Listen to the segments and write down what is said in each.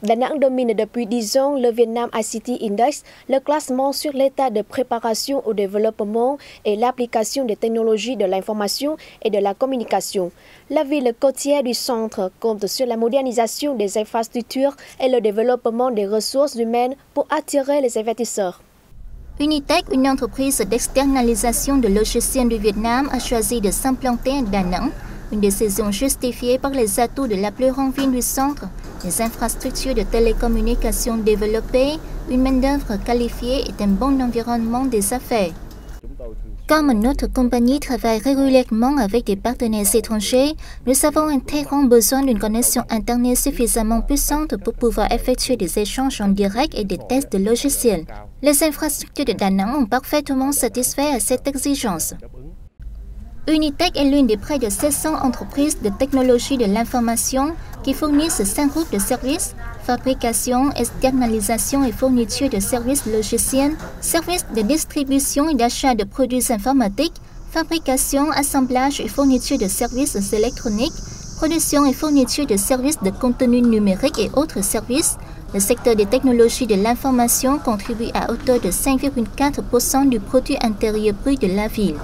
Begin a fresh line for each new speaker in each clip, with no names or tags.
Da Nang domine depuis 10 ans le Vietnam ICT Index, le classement sur l'état de préparation au développement et l'application des technologies de l'information et de la communication. La ville côtière du centre compte sur la modernisation des infrastructures et le développement des ressources humaines pour attirer les investisseurs.
Unitech, une entreprise d'externalisation de logiciels du Vietnam, a choisi de s'implanter à Da Nang, une décision justifiée par les atouts de la plus grande ville du centre, les infrastructures de télécommunications développées, une main-d'œuvre qualifiée et un bon environnement des affaires. Comme notre compagnie travaille régulièrement avec des partenaires étrangers, nous avons un très grand besoin d'une connexion Internet suffisamment puissante pour pouvoir effectuer des échanges en direct et des tests de logiciels. Les infrastructures de Da Nang ont parfaitement satisfait à cette exigence. Unitech est l'une des près de 700 entreprises de technologie de l'information qui fournissent 5 groupes de services: fabrication, externalisation et fourniture de services logiciels, services de distribution et d'achat de produits informatiques, fabrication, assemblage et fourniture de services électroniques, production et fourniture de services de contenu numérique et autres services. Le secteur des technologies de l'information contribue à hauteur de 5,4% du produit intérieur brut de la ville.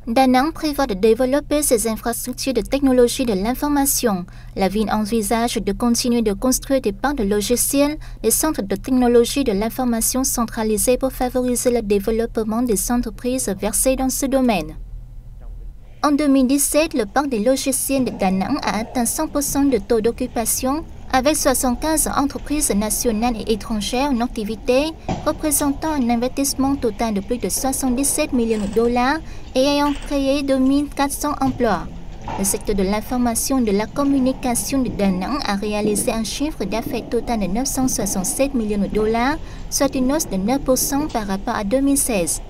Da Nang prévoit de développer ses infrastructures de technologie de l'information. La ville envisage de continuer de construire des parcs de logiciels, des centres de technologie de l'information centralisés pour favoriser le développement des entreprises versées dans ce domaine. En 2017, le parc des logiciels de Da Nang a atteint 100% de taux d'occupation, avec 75 entreprises nationales et étrangères en activité, représentant un investissement total de plus de 77 millions de dollars et ayant créé 2400 emplois. Le secteur de l'information et de la communication de Da Nang a réalisé un chiffre d'affaires total de 967 millions de dollars, soit une hausse de 9% par rapport à 2016.